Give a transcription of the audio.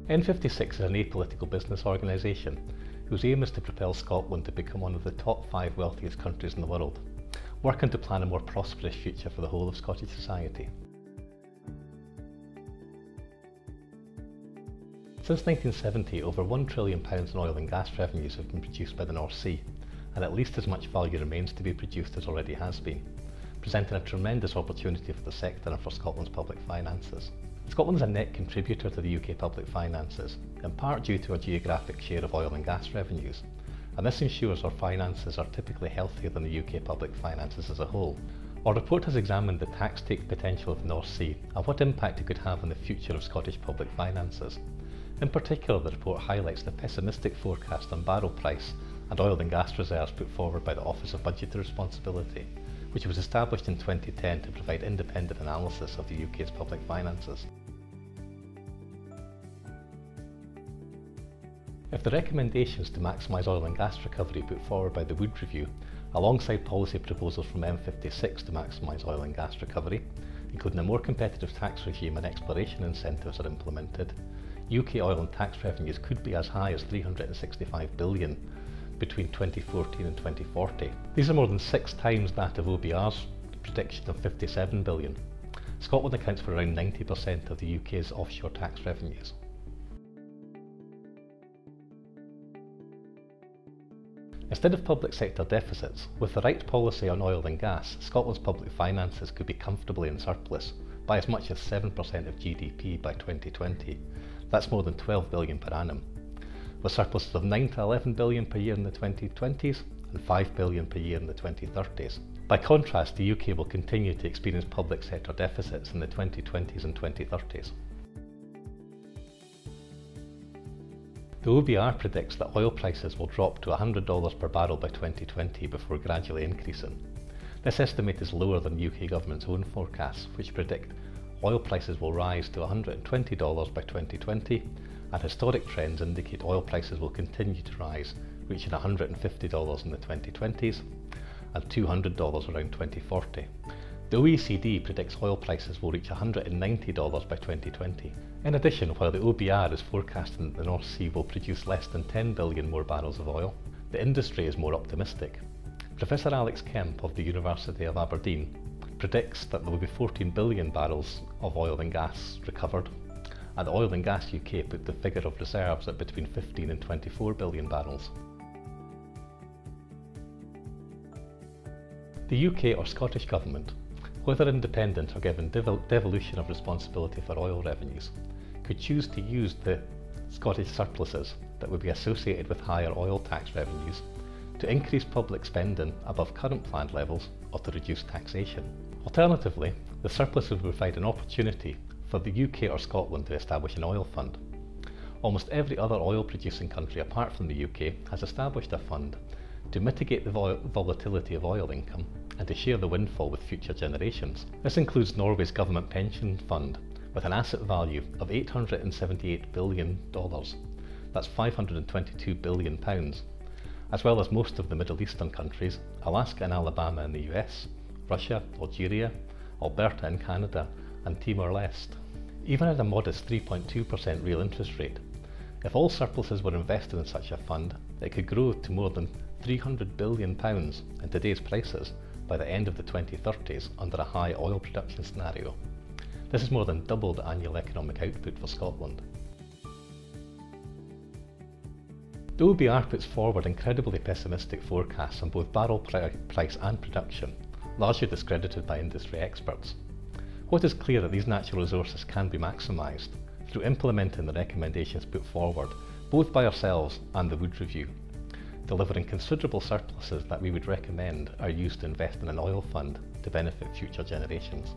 N-56 is an apolitical business organisation whose aim is to propel Scotland to become one of the top 5 wealthiest countries in the world, working to plan a more prosperous future for the whole of Scottish society. Since 1970, over £1 trillion in oil and gas revenues have been produced by the North Sea, and at least as much value remains to be produced as already has been, presenting a tremendous opportunity for the sector and for Scotland's public finances. Scotland is a net contributor to the UK public finances, in part due to our geographic share of oil and gas revenues, and this ensures our finances are typically healthier than the UK public finances as a whole. Our report has examined the tax take potential of the North Sea and what impact it could have on the future of Scottish public finances. In particular, the report highlights the pessimistic forecast on barrel price and oil and gas reserves put forward by the Office of Budgetary Responsibility, which was established in 2010 to provide independent analysis of the UK's public finances. If the recommendations to maximise oil and gas recovery put forward by the Wood Review, alongside policy proposals from N-56 to maximise oil and gas recovery, including a more competitive tax regime and exploration incentives are implemented, UK oil and tax revenues could be as high as £365 billion between 2014 and 2040. These are more than 6 times that of OBR's prediction of £57 billion. Scotland accounts for around 90% of the UK's offshore tax revenues. Instead of public sector deficits, with the right policy on oil and gas, Scotland's public finances could be comfortably in surplus by as much as 7% of GDP by 2020. That's more than £12 billion per annum, with surpluses of 9 to 11 billion per year in the 2020s and 5 billion per year in the 2030s. By contrast, the UK will continue to experience public sector deficits in the 2020s and 2030s. The OBR predicts that oil prices will drop to $100 per barrel by 2020 before gradually increasing. This estimate is lower than the UK government's own forecasts, which predict oil prices will rise to $120 by 2020, and historic trends indicate oil prices will continue to rise, reaching $150 in the 2020s and $200 around 2040. The OECD predicts oil prices will reach $190 by 2020. In addition, while the OBR is forecasting that the North Sea will produce less than 10 billion more barrels of oil, the industry is more optimistic. Professor Alex Kemp of the University of Aberdeen predicts that there will be 14 billion barrels of oil and gas recovered, and Oil and Gas UK put the figure of reserves at between 15 and 24 billion barrels. The UK or Scottish Government, whether independent or given devolution of responsibility for oil revenues, could choose to use the Scottish surpluses that would be associated with higher oil tax revenues to increase public spending above current planned levels or to reduce taxation. Alternatively, the surplus would provide an opportunity for the UK or Scotland to establish an oil fund. Almost every other oil producing country apart from the UK has established a fund to mitigate the volatility of oil income and to share the windfall with future generations. This includes Norway's government pension fund with an asset value of $878 billion, that's £522 billion, as well as most of the Middle Eastern countries, Alaska and Alabama in the US, Russia, Algeria, Alberta in Canada, and Timor-Leste. Even at a modest 3.2% real interest rate, if all surpluses were invested in such a fund, it could grow to more than £300 billion in today's prices by the end of the 2030s under a high oil production scenario. This is more than double the annual economic output for Scotland. The OBR puts forward incredibly pessimistic forecasts on both barrel price and production, largely discredited by industry experts. What is clear that these natural resources can be maximised through implementing the recommendations put forward both by ourselves and the Wood Review, delivering considerable surpluses that we would recommend are used to invest in an oil fund to benefit future generations.